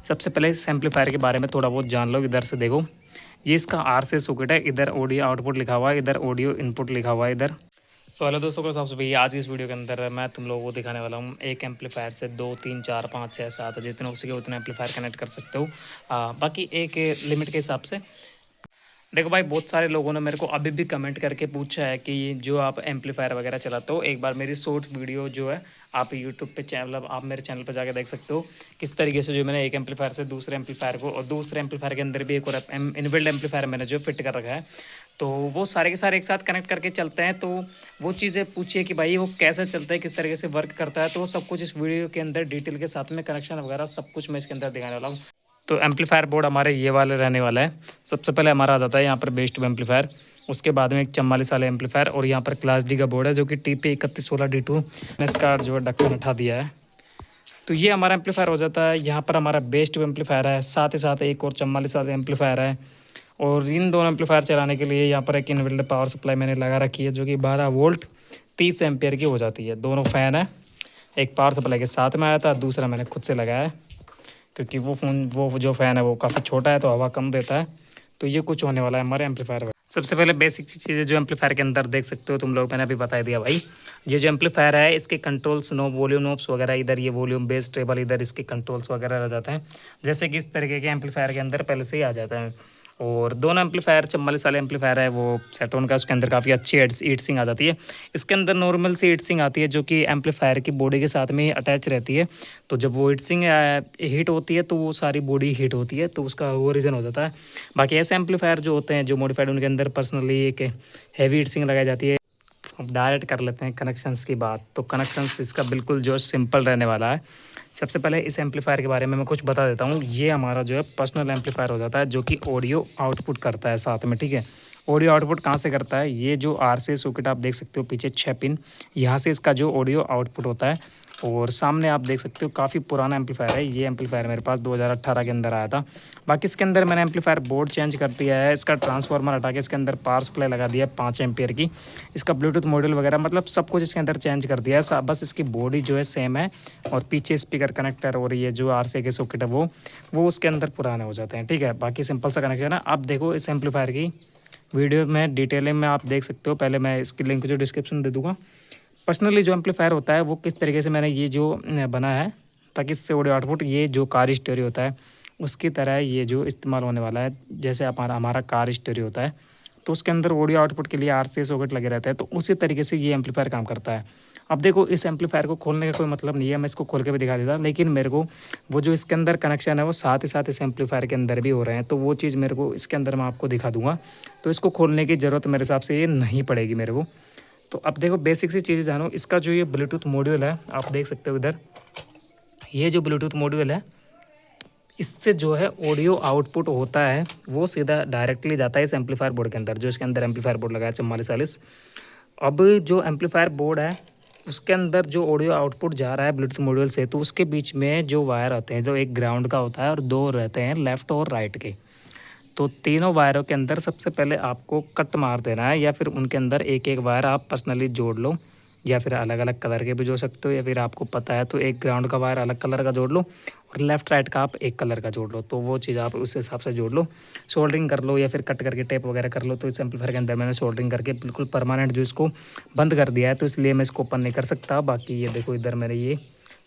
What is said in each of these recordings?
सबसे पहले इस एम्पलीफायर के बारे में थोड़ा बहुत जान लो। इधर से देखो, ये इसका आर से सॉकेट है, इधर ऑडियो आउटपुट लिखा हुआ है, इधर ऑडियो इनपुट लिखा हुआ है इधर। सो हेलो दोस्तों को सबसे भैया, आज की इस वीडियो के अंदर मैं तुम लोगों को दिखाने वाला हूँ एक एम्पलीफायर से 2 3 4 5 6 7 जितने हो सके उतने एम्पलीफायर कनेक्ट कर सकते हो। बाकी एक लिमिट के हिसाब से। देखो भाई, बहुत सारे लोगों ने मेरे को अभी भी कमेंट करके पूछा है कि जो आप एम्पलीफायर वगैरह चलाते हो, एक बार मेरी शॉर्ट वीडियो जो है आप यूट्यूब पे चैनल, आप मेरे चैनल पर जाके देख सकते हो किस तरीके से जो मैंने एक एम्पलीफायर से दूसरे एम्पलीफायर को, और दूसरे एम्पलीफायर के अंदर भी एक और इनबिल्ट एम्पलीफायर मैंने जो फिट कर रखा है, तो वो सारे के सारे एक साथ कनेक्ट करके चलते हैं। तो वो चीज़ें पूछिए कि भाई वो कैसे चलता है, किस तरीके से वर्क करता है, तो वो सब कुछ इस वीडियो के अंदर डिटेल के साथ में कनेक्शन वगैरह सब कुछ मैं इसके अंदर दिखाने वाला हूँ। तो एम्पलीफायर बोर्ड हमारे ये वाले रहने वाला है। सबसे पहले हमारा आ जाता है यहाँ पर बेस ट्यूब एम्पलीफायर, उसके बाद में एक 44 वाले एम्पलीफायर, और यहाँ पर क्लास डी का बोर्ड है जो कि TP3116D2 ने इसका जो है ढक्कन उठा दिया है। तो ये हमारा एम्पलीफायर हो जाता है। यहाँ पर हमारा बेस ट्यूब एम्पलीफायर है, साथ ही साथ एक और 44 वाला एम्पलीफायर है। और इन दोनों एम्पलीफायर चलाने के लिए यहाँ पर एक इनबिल्ट पावर सप्लाई मैंने लगा रखी है जो कि 12 वोल्ट 30 एम्पियर की हो जाती है। दोनों फ़ैन है, एक पावर सप्लाई के साथ में आया था, दूसरा मैंने खुद से लगाया है क्योंकि वो जो फ़ैन है वो काफ़ी छोटा है तो हवा कम देता है। तो ये कुछ होने वाला है हमारे एम्पलीफायर में। सबसे पहले बेसिक चीज़ें जो एम्पलीफायर के अंदर देख सकते हो तुम लोग, मैंने अभी बता दिया भाई। ये जो एम्पलीफायर है इसके कंट्रोल्स नॉब, वॉल्यूम नॉब्स वगैरह, इधर ये वॉल्यूम बेस ट्रेबल, इधर इसके कंट्रोल्स वगैरह आ जाते हैं जैसे कि इस तरीके के एम्पलीफायर के अंदर पहले से ही आ जाता है। और दोनों एम्पलीफायर 44 वाले एम्पलीफायर है वो सेटोन का, उसके अंदर काफ़ी अच्छी हीट सिंक आ जाती है। इसके अंदर नॉर्मल सी हीट सिंक आती है जो कि एम्पलीफायर की बॉडी के साथ में अटैच रहती है। तो जब वो हीट सिंक हीट होती है तो वो सारी बॉडी हीट होती है, तो उसका वो रीज़न हो जाता है। बाकी ऐसे एम्पलीफायर जो होते हैं जो मॉडिफाइड, उनके अंदर पर्सनली एक हैवी हीट सिंक लगाई जाती है। अब डायरेक्ट कर लेते हैं कनेक्शंस की बात। तो कनेक्शंस इसका बिल्कुल जो सिंपल रहने वाला है। सबसे पहले इस एम्पलीफायर के बारे में मैं कुछ बता देता हूँ। ये हमारा जो है पर्सनल एम्पलीफायर हो जाता है जो कि ऑडियो आउटपुट करता है साथ में, ठीक है। ऑडियो आउटपुट कहाँ से करता है, ये जो आर से सॉकेट आप देख सकते हो पीछे 6 पिन, यहाँ से इसका जो ऑडियो आउटपुट होता है। और सामने आप देख सकते हो काफ़ी पुराना एम्पलीफायर है। ये एम्पलीफायर मेरे पास 2018 के अंदर आया था। बाकी इसके अंदर मैंने एम्पलीफायर बोर्ड चेंज कर दिया है, इसका ट्रांसफार्मर हटा के इसके अंदर पावर सप्लाई लगा दिया है 5 एम्पियर की, इसका ब्लूटूथ मॉड्यूल वगैरह मतलब सब कुछ इसके अंदर चेंज कर दिया है। बस इसकी बॉडी जो है सेम है, और पीछे स्पीकर कनेक्टर और ये जो आर के सॉकेट है वो उसके अंदर पुराने हो जाते हैं, ठीक है। बाकी सिंपल सा कनेक्शन है। अब देखो इस एम्पलीफायर की वीडियो में डिटेलिंग में आप देख सकते हो। पहले मैं इसकी लिंक जो डिस्क्रिप्शन दे दूँगा। पर्सनली जो एम्पलीफायर होता है वो किस तरीके से मैंने ये जो बनाया है ताकि इससे ऑडियो आउटपुट, ये जो कार स्टोरी होता है उसकी तरह ये जो इस्तेमाल होने वाला है, जैसे हमारा कार स्टोरी होता है तो उसके अंदर ऑडियो आउटपुट के लिए RCA सॉकेट लगे रहते हैं, तो उसी तरीके से ये एम्पलीफायर काम करता है। अब देखो इस एम्पलीफायर को खोलने का कोई मतलब नहीं है, मैं इसको खोल के भी दिखा देता, लेकिन मेरे को वो जो इसके अंदर कनेक्शन है वो साथ ही साथ इस एम्पलीफायर के अंदर भी हो रहे हैं, तो वो चीज़ मेरे को इसके अंदर मैं आपको दिखा दूंगा। तो इसको खोलने की ज़रूरत मेरे हिसाब से ये नहीं पड़ेगी मेरे को। तो अब देखो बेसिक सी चीज़ें जानो। इसका जो ये ब्लूटूथ मॉड्यूल है आप देख सकते हो इधर, ये जो ब्लूटूथ मॉड्यूल है इससे जो है ऑडियो आउटपुट होता है वो सीधा डायरेक्टली जाता है इस एम्पलीफायर बोर्ड के अंदर, जो इसके अंदर एम्पलीफायर बोर्ड लगा है 4440। अब जो एम्पलीफायर बोर्ड है उसके अंदर जो ऑडियो आउटपुट जा रहा है ब्लूटूथ मॉड्यूल से, तो उसके बीच में जो वायर आते हैं, जो एक ग्राउंड का होता है और 2 रहते हैं लेफ़्ट और राइट के। तो तीनों वायरों के अंदर सबसे पहले आपको कट मार देना है, या फिर उनके अंदर एक एक वायर आप पर्सनली जोड़ लो, या फिर अलग अलग कलर के भी जोड़ सकते हो, या फिर आपको पता है तो एक ग्राउंड का वायर अलग कलर का जोड़ लो और लेफ़्ट राइट का आप एक कलर का जोड़ लो, तो वो चीज़ आप उस हिसाब से जोड़ लो, सोल्डरिंग कर लो या फिर कट करके टेप वगैरह कर लो। तो इस एम्पलीफायर के अंदर मैंने सोल्डरिंग करके बिल्कुल परमानेंट जो इसको बंद कर दिया है, तो इसलिए मैं इसको ओपन नहीं कर सकता। बाकी ये देखो इधर मैंने ये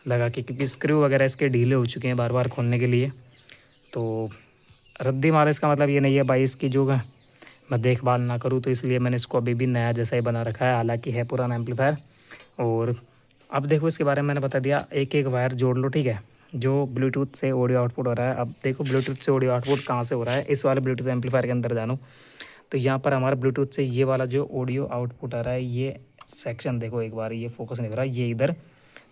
लगा के, क्योंकि स्क्रू वगैरह इसके ढीले हो चुके हैं बार बार खोलने के लिए, तो रद्दी मारे इसका मतलब ये नहीं है भाई इसकी जो है मैं देखभाल ना करूँ, तो इसलिए मैंने इसको अभी भी नया जैसा ही बना रखा है, हालांकि है पुराना एम्पलीफायर। और अब देखो इसके बारे में मैंने बता दिया, एक एक वायर जोड़ लो, ठीक है, जो ब्लूटूथ से ऑडियो आउटपुट हो रहा है। अब देखो ब्लूटूथ से ऑडियो आउटपुट कहाँ से हो रहा है, इस वाले ब्लूटूथ एम्पलीफायर के अंदर जानो। तो यहाँ पर हमारा ब्लूटूथ से ये वाला जो ऑडियो आउटपुट आ रहा है, ये सेक्शन देखो एक बार, ये फोकस नहीं हो रहा है, ये इधर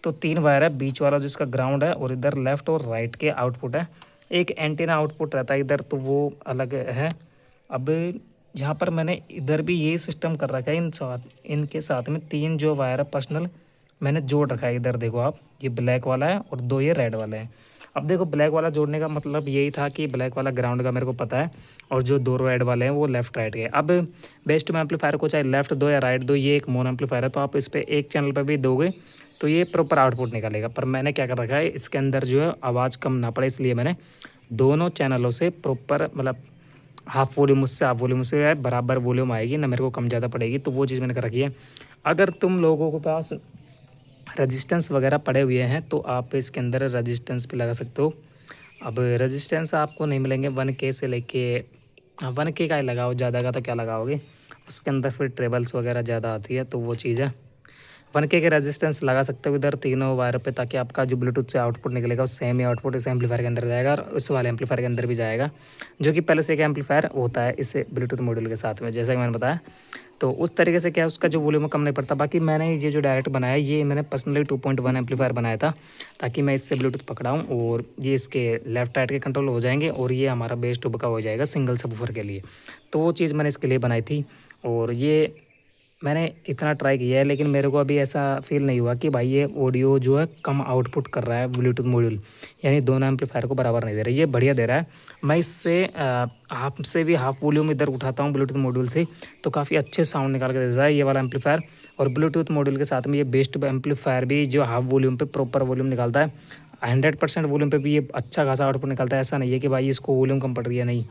तो 3 वायर है, बीच वाला जिसका ग्राउंड है, और इधर लेफ़्ट और राइट के आउटपुट है। एक एंटीना आउटपुट रहता है इधर, तो वो अलग है। अब यहाँ पर मैंने इधर भी यही सिस्टम कर रखा है, इनके साथ में 3 जो वायर है पर्सनल मैंने जोड़ रखा है। इधर देखो आप, ये ब्लैक वाला है और 2 ये रेड वाले हैं। अब देखो ब्लैक वाला जोड़ने का मतलब यही था कि ब्लैक वाला ग्राउंड का मेरे को पता है, और जो 2 रेड वाले हैं वो लेफ़्ट राइट के। अब बेस्ट में एम्पलीफायर को चाहे लेफ़्ट दो या राइट दो, ये एक मोनो एम्पलीफायर है, तो आप इस पर एक चैनल पर भी दोगे तो ये प्रॉपर आउटपुट निकालेगा। पर मैंने क्या कर रखा है, इसके अंदर जो है आवाज़ कम ना पड़े, इसलिए मैंने दोनों चैनलों से प्रॉपर मतलब हाफ वॉल्यूम उससे हाफ वॉल्यूम से है बराबर वॉल्यूम आएगी ना, मेरे को कम ज़्यादा पड़ेगी। तो वो चीज़ मैंने कर रखी है। अगर तुम लोगों के पास रजिस्टेंस वगैरह पड़े हुए हैं तो आप इसके अंदर रजिस्टेंस भी लगा सकते हो। अब रजिस्टेंस आपको नहीं मिलेंगे 1K से लेके 1K का ही लगाओ, ज़्यादा का तो क्या लगाओगे, उसके अंदर फिर ट्रेबल्स वगैरह ज़्यादा आती है, तो वो चीज़ है। 1K के रेजिस्टेंस लगा सकते हो इधर तीनों वायर पे, ताकि आपका जो ब्लूटूथ से आउटपुट निकलेगा वो सेम ही आउटपुट इस एम्पलीफायर के अंदर जाएगा और उस वाले एम्पलीफायर के अंदर भी जाएगा, जो कि पहले से एक एम्पलीफायर होता है इस ब्लूटूथ मॉड्यूल के साथ में, जैसा कि मैंने बताया। तो उस तरीके से क्या है, उसका जो वॉल्यूम कम नहीं पड़ता। बाकी मैंने ये जो डायरेक्ट बनाया, ये मैंने पर्सनली 2.1 एम्पलीफायर बनाया था, ताकि मैं इससे ब्लूटूथ पकड़ाऊँ और ये इसके लेफ्ट राइट के कंट्रोल हो जाएंगे और ये हमारा बेस ट्यूब का हो जाएगा सिंगल सबवूफर के लिए। तो वो चीज़ मैंने इसके लिए बनाई थी और ये मैंने इतना ट्राई किया है, लेकिन मेरे को अभी ऐसा फील नहीं हुआ कि भाई ये ऑडियो जो है कम आउटपुट कर रहा है ब्लूटूथ मॉड्यूल, यानी दोनों एम्पलीफायर को बराबर नहीं दे रहा है, ये बढ़िया दे रहा है। मैं इससे हाफ से भी हाफ वॉल्यूम इधर उठाता हूँ ब्लूटूथ मॉड्यूल से, तो काफ़ी अच्छे साउंड निकाल के देता है ये वाला एम्पलीफायर। और ब्लूटूथ मॉड्यूल के साथ में ये बेस्ट एम्पलीफायर भी जो हाफ वॉल्यूम पे प्रॉपर वॉल्यूम निकालता है, 100% वॉल्यूम पे भी ये अच्छा खासा आउटपुट निकलता है। ऐसा नहीं है कि भाई इसको वॉल्यूम कम पड़ रही है, नहीं,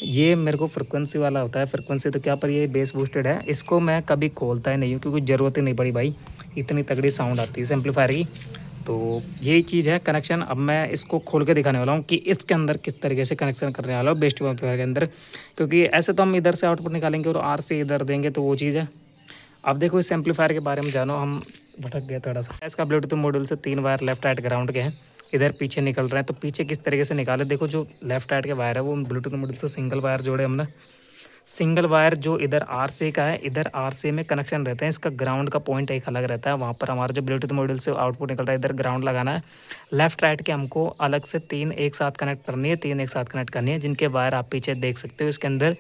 ये मेरे को फ्रिक्वेंसी वाला होता है। फ्रिक्वेंसी तो क्या, पर ये बेस बूस्टेड है, इसको मैं कभी खोलता ही नहीं हूँ क्योंकि ज़रूरत ही नहीं पड़ी भाई, इतनी तगड़ी साउंड आती है इस एम्पलीफायर की। तो यही चीज़ है कनेक्शन। अब मैं इसको खोल के दिखाने वाला हूँ कि इसके अंदर किस तरीके से कनेक्शन करने वाला हूँ बेस्ट एम्पलीफायर के अंदर, क्योंकि ऐसे तो हम इधर से आउटपुट निकालेंगे और आर से इधर देंगे, तो वो चीज़ है। अब देखो इस एम्पलीफायर के बारे में जानो, हम भटक गए थोड़ा सा। इसका ब्लूटूथ मॉड्यूल से 3 वायर लेफ्ट राइट ग्राउंड के हैं, इधर पीछे निकल रहे हैं। तो पीछे किस तरीके से निकाले, देखो जो लेफ्ट राइट के वायर है वो ब्लूटूथ मॉड्यूल से सिंगल वायर जोड़े हमने। सिंगल वायर जो इधर आरसी का है, इधर आरसी में कनेक्शन रहते हैं, इसका ग्राउंड का पॉइंट एक अलग रहता है। वहाँ पर हमारा जो ब्लूटूथ मॉड्यूल से आउटपुट निकल रहा है, इधर ग्राउंड लगाना है। लेफ्ट राइट के हमको अलग से 3 एक साथ कनेक्ट करनी है, 3 एक साथ कनेक्ट करनी है, जिनके वायर आप पीछे देख सकते हो। इसके अंदर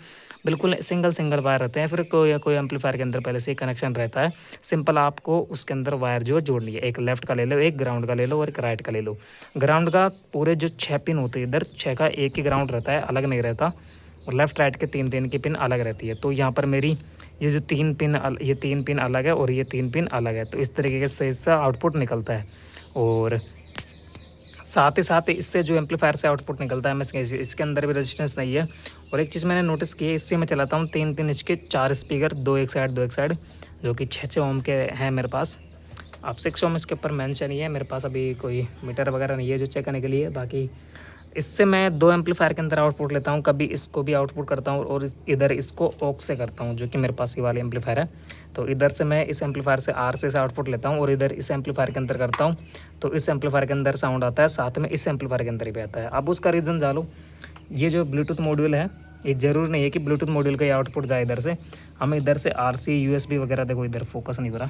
बिल्कुल सिंगल वायर रहते हैं। फिर कोई एम्पलीफायर के अंदर पहले से कनेक्शन रहता है, सिंपल आपको उसके अंदर वायर जो जोड़नी है, एक लेफ्ट का ले लो, एक ग्राउंड का ले लो और एक राइट का ले लो। ग्राउंड का पूरे जो 6 पिन होते हैं, इधर 6 का एक ही ग्राउंड रहता है, अलग नहीं रहता। और लेफ्ट राइट के 3 की पिन अलग रहती है। तो यहाँ पर मेरी ये जो 3 पिन, ये 3 पिन अलग है और ये 3 पिन अलग है। तो इस तरीके से इससे आउटपुट निकलता है। और साथ ही साथ इससे जो एम्पलीफायर से आउटपुट निकलता है, मैं इसके अंदर भी रेजिस्टेंस नहीं है। और एक चीज़ मैंने नोटिस की है, इससे मैं चलाता हूँ 3 इंच के 4 स्पीकर, 2 एक साइड, जो कि 6 ओम के हैं मेरे पास। अब 6 ओम इसके ऊपर मेंशन ही है, मेरे पास अभी कोई मीटर वगैरह नहीं है जो चेक करने के लिए। बाकी इससे मैं 2 एम्पलीफायर के अंदर आउटपुट लेता हूँ, कभी इसको भी आउटपुट करता हूँ और इधर इसको ऑक्स से करता हूँ, जो कि मेरे पास ये वाली एम्पलीफायर है। तो इधर से मैं इस एम्पलीफायर से आर से आउटपुट लेता हूँ और इधर इस एम्पलीफायर के अंदर करता हूँ। तो इस एम्पलीफायर के अंदर साउंड आता है, साथ में इस एम्पलीफायर के अंदर भी आता है। अब उसका रीज़न जानो, ये जो ब्लूटूथ मॉड्यूल है, ये ज़रूर नहीं है कि ब्लूटूथ मॉड्यूल का ही आउटपुट जाए इधर से, हमें इधर से RC USB वगैरह, देखो इधर फोकस नहीं हो रहा,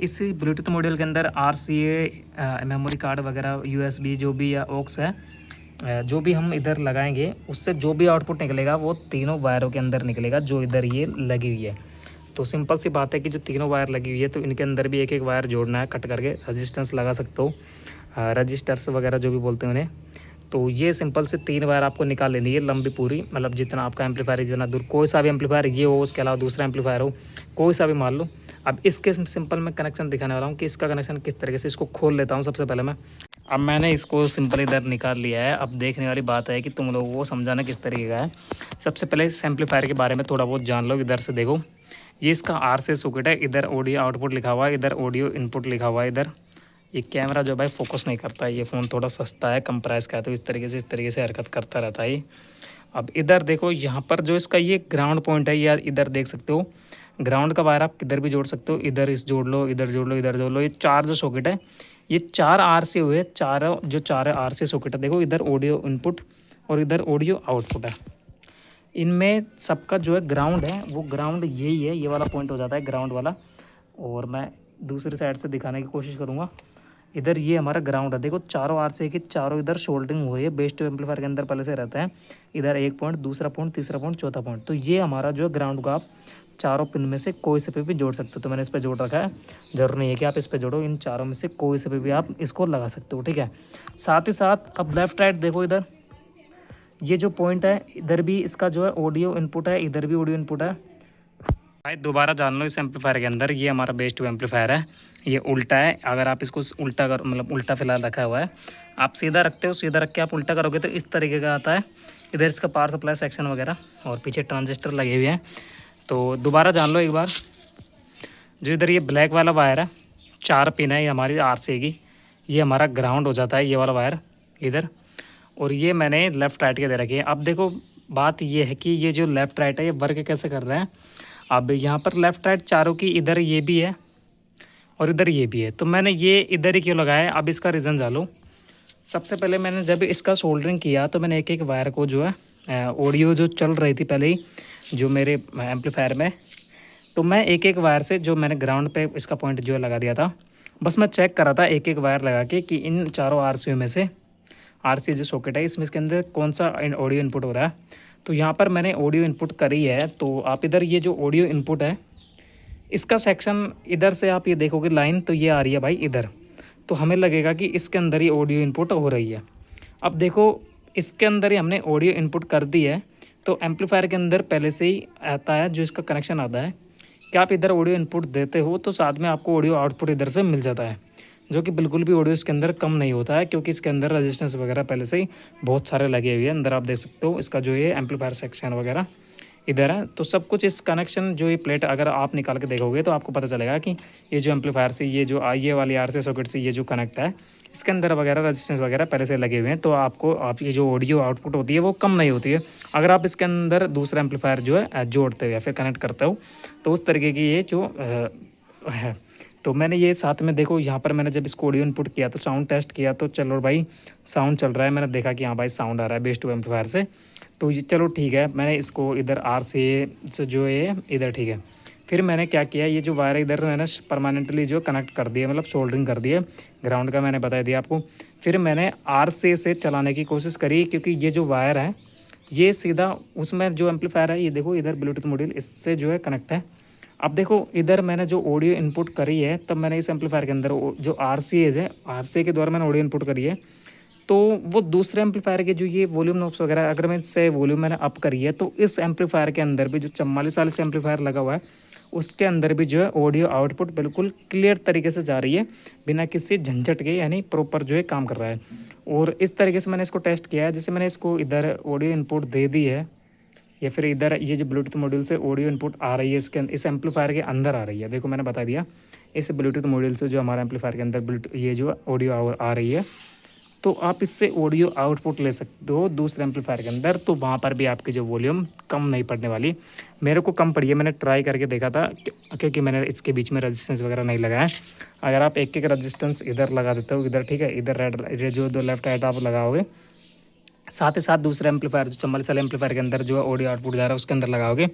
इस ब्लूटूथ मॉड्यूल के अंदर RCA मेमोरी कार्ड वगैरह USB जो भी या ऑक्स है, जो भी हम इधर लगाएंगे उससे जो भी आउटपुट निकलेगा वो तीनों वायरों के अंदर निकलेगा जो इधर ये लगी हुई है। तो सिंपल सी बात है कि जो तीनों वायर लगी हुई है तो इनके अंदर भी एक एक वायर जोड़ना है, कट करके रजिस्टेंस लगा सकते हो, रजिस्टर्स वगैरह जो भी बोलते हैं उन्हें। तो ये सिंपल से 3 वायर आपको निकाल लेनी है लंबी पूरी, मतलब जितना आपका एम्पलीफायर जितना दूर, कोई सा भी एम्पलीफायर ये हो, उसके अलावा दूसरा एम्पलीफायर हो, कोई सा भी मान लो। अब इसके सिंपल मैं कनेक्शन दिखाने वाला हूँ कि इसका कनेक्शन किस तरीके से, इसको खोल लेता हूँ सबसे पहले मैं। अब मैंने इसको सिंपल इधर निकाल लिया है। अब देखने वाली बात है कि तुम लोगों को समझाना किस तरीके का है। सबसे पहले इस एम्पलीफायर के बारे में थोड़ा बहुत जान लो। इधर से देखो, ये इसका RC सॉकेट है, इधर ऑडियो आउटपुट लिखा हुआ है, इधर ऑडियो इनपुट लिखा हुआ है। इधर ये कैमरा जो भाई फोकस नहीं करता है, ये फ़ोन थोड़ा सस्ता है, कम प्राइस का है, तो इस तरीके से हरकत करता रहता है। अब इधर देखो, यहाँ पर जो इसका ये ग्राउंड पॉइंट है, या इधर देख सकते हो ग्राउंड का वायर आप किधर भी जोड़ सकते हो, इधर इस जोड़ लो, इधर जोड़ लो, इधर जोड़ लो। ये 4 जो सॉकेट है, ये 4 RC हुए, 4 RC सॉकेट है। देखो इधर ऑडियो इनपुट और इधर ऑडियो आउटपुट है। इनमें सबका जो है ग्राउंड है, वो ग्राउंड यही है, ये वाला पॉइंट हो जाता है ग्राउंड वाला। और मैं दूसरी साइड से दिखाने की कोशिश करूँगा। इधर ये हमारा ग्राउंड है, देखो चारों RC की चारों इधर शोल्डरिंग हो रही है, बेस्ट एम्पलीफायर के अंदर पहले से रहता है। इधर एक पॉइंट, दूसरा पॉइंट, तीसरा पॉइंट, चौथा पॉइंट। तो ये हमारा जो है ग्राउंड को आप चारों पिन में से कोई से पे भी जोड़ सकते हो। तो मैंने इस पर जोड़ रखा है, जरूर नहीं है कि आप इस पर जोड़ो, इन चारों में से कोई से पे भी आप इसको लगा सकते हो, ठीक है। साथ ही साथ अब लेफ्ट राइट देखो, इधर ये जो पॉइंट है, इधर भी इसका जो है ऑडियो इनपुट है, इधर भी ऑडियो इनपुट है। भाई दोबारा जान लो इस एम्पलीफायर के अंदर, ये हमारा बेस ट्यूब एम्पलीफायर है, ये उल्टा है। अगर आप इसको उल्टा कर मतलब उल्टा फिलहाल रखा हुआ है, आप सीधा रखते हो, सीधा रख के आप उल्टा करोगे तो इस तरीके का आता है। इधर इसका पावर सप्लाई सेक्शन वगैरह और पीछे ट्रांजिस्टर लगे हुए हैं। तो दोबारा जान लो एक बार, जो इधर ये ब्लैक वाला वायर है, 4 पिन है, ये हमारी RCA की, ये हमारा ग्राउंड हो जाता है ये वाला वायर इधर। और ये मैंने लेफ़्ट राइट के दे रखे हैं। अब देखो बात ये है कि ये जो लेफ़्ट राइट है ये वर्क कैसे कर रहा है। अब यहाँ पर लेफ़्ट राइट चारों की, इधर ये भी है और इधर ये भी है, तो मैंने ये इधर ही क्यों लगाया है, अब इसका रीज़न जानो। सबसे पहले मैंने जब इसका सोल्डरिंग किया तो मैंने एक एक वायर को जो है ऑडियो जो चल रही थी पहले ही जो मेरे एम्पलीफायर में, तो मैं एक एक वायर से जो मैंने ग्राउंड पे इसका पॉइंट जो है लगा दिया था। बस मैं चेक कर रहा था एक एक वायर लगा के कि इन चारों RCA में से, RCA जो सॉकेट है इसमें इसके अंदर कौन सा ऑडियो इनपुट हो रहा है। तो यहाँ पर मैंने ऑडियो इनपुट करी है। तो आप इधर ये जो ऑडियो इनपुट है इसका सेक्शन इधर से आप ये देखोगे लाइन, तो ये आ रही है भाई इधर, तो हमें लगेगा कि इसके अंदर ही ऑडियो इनपुट हो रही है। अब देखो इसके अंदर ही हमने ऑडियो इनपुट कर दी है, तो एम्पलीफायर के अंदर पहले से ही आता है जो इसका कनेक्शन आता है कि आप इधर ऑडियो इनपुट देते हो तो साथ में आपको ऑडियो आउटपुट इधर से मिल जाता है, जो कि बिल्कुल भी ऑडियो इसके अंदर कम नहीं होता है, क्योंकि इसके अंदर रेजिस्टेंस वगैरह पहले से ही बहुत सारे लगे हुए हैं। अंदर आप देख सकते हो इसका जो ये एम्पलीफायर सेक्शन वगैरह इधर है, तो सब कुछ इस कनेक्शन जो ये प्लेट अगर आप निकाल के देखोगे तो आपको पता चलेगा कि ये जो एम्पलीफायर से ये जो ये वाली RCA सॉकेट से ये जो कनेक्ट है इसके अंदर वगैरह रेजिस्टेंस वगैरह पहले से लगे हुए हैं, तो आपको आपकी जो ऑडियो आउटपुट होती है वो कम नहीं होती है। अगर आप इसके अंदर दूसरा एम्पलीफायर जो है जोड़ते हो या फिर कनेक्ट करते हो तो उस तरीके की ये जो है। तो मैंने ये साथ में देखो यहाँ पर मैंने जब इसको ऑडियो इनपुट किया तो साउंड टेस्ट किया, तो चलो भाई साउंड चल रहा है, मैंने देखा कि हाँ भाई साउंड आ रहा है बेस ट्यूब एम्पलीफायर से, तो ये चलो ठीक है। मैंने इसको इधर RCA से जो है इधर ठीक है। फिर मैंने क्या किया, ये जो वायर इधर मैंने परमानेंटली जो कनेक्ट कर दिया, मतलब सोल्डरिंग कर दिया ग्राउंड का, मैंने बता दिया आपको। फिर मैंने RCA से चलाने की कोशिश करी, क्योंकि ये जो वायर है ये सीधा उसमें जो एम्पलीफायर है ये देखो इधर ब्लूटूथ मॉड्यूल इससे जो है कनेक्ट है। अब देखो इधर मैंने जो ऑडियो इनपुट करी है, तब मैंने इस एम्पलीफायर के अंदर जो RCA है, RCA के द्वारा मैंने ऑडियो इनपुट करी है, तो वो दूसरे एम्पलीफायर के जो ये वॉल्यूम नॉब्स वगैरह अगर मैं इससे वॉल्यूम मैंने अप करी है, तो इस एम्पलीफायर के अंदर भी जो 44 एम्पलीफायर लगा हुआ है उसके अंदर भी जो है ऑडियो आउटपुट बिल्कुल क्लियर तरीके से जा रही है बिना किसी झंझट के, यानी प्रॉपर जो है काम कर रहा है। और इस तरीके से मैंने इसको टेस्ट किया है, जैसे मैंने इसको इधर ऑडियो इनपुट दे दी है या फिर इधर ये जो ब्लूटूथ मॉड्यूल से ऑडियो इनपुट आ रही है इसके इस एम्पलीफायर के अंदर आ रही है। देखो मैंने बता दिया इस ब्लूटूथ मॉड्यूल से जो हमारा एम्पलीफायर के अंदर ये जो ऑडियो आ रही है, तो आप इससे ऑडियो आउटपुट ले सकते हो दूसरे एम्पलीफायर के अंदर, तो वहाँ पर भी आपकी जो वॉल्यूम कम नहीं पड़ने वाली। मेरे को कम पड़ी है, मैंने ट्राई करके देखा था क्योंकि मैंने इसके बीच में रेजिस्टेंस वगैरह नहीं लगाया। अगर आप एक एक रेजिस्टेंस इधर लगा देते हो इधर ठीक है, इधर रेड जो दो लेफ्ट राइट आप लगाओगे, साथ ही साथ दूसरे एम्पलीफायर जो 44 एम्पलीफायर के अंदर जो है ऑडियो आउटपुट जा रहा है उसके अंदर लगाओगे,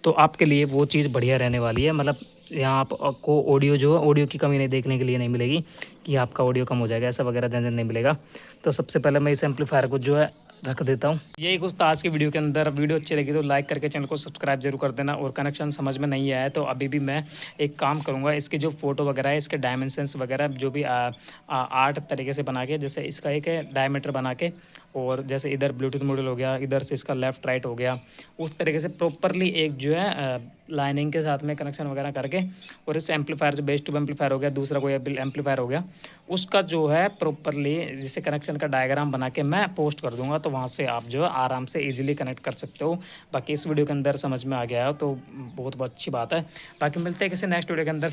तो आपके लिए वो चीज़ बढ़िया रहने वाली है। मतलब यहाँ आपको ऑडियो जो है ऑडियो की कमी नहीं देखने के लिए नहीं मिलेगी कि आपका ऑडियो कम हो जाएगा, ऐसा वगैरह झंझट नहीं मिलेगा। तो सबसे पहले मैं इस एम्पलीफायर को जो है रख देता हूँ। यही कुछ था आज की वीडियो के अंदर। वीडियो अच्छी लगी तो लाइक करके चैनल को सब्सक्राइब जरूर कर देना। और कनेक्शन समझ में नहीं आया तो अभी भी मैं एक काम करूँगा, इसके जो फोटो वगैरह है, इसके डायमेंशंस वगैरह जो भी 8 तरीके से बना के, जैसे इसका एक डायमीटर बना के, और जैसे इधर ब्लूटूथ मॉड्यूल हो गया, इधर से इसका लेफ्ट राइट हो गया, उस तरीके से प्रॉपरली एक जो है लाइनिंग के साथ में कनेक्शन वगैरह करके, और इस एम्पलीफायर जो बेस ट्यूब एम्पलीफायर हो गया, दूसरा कोई एम्पलीफायर हो गया, उसका जो है प्रॉपरली जिसे कनेक्शन का डायग्राम बना के मैं पोस्ट कर दूंगा, तो वहाँ से आप जो है आराम से इजीली कनेक्ट कर सकते हो। बाकी इस वीडियो के अंदर समझ में आ गया हो तो बहुत बहुत अच्छी बात है। बाकी मिलते हैं किसी नेक्स्ट वीडियो के अंदर।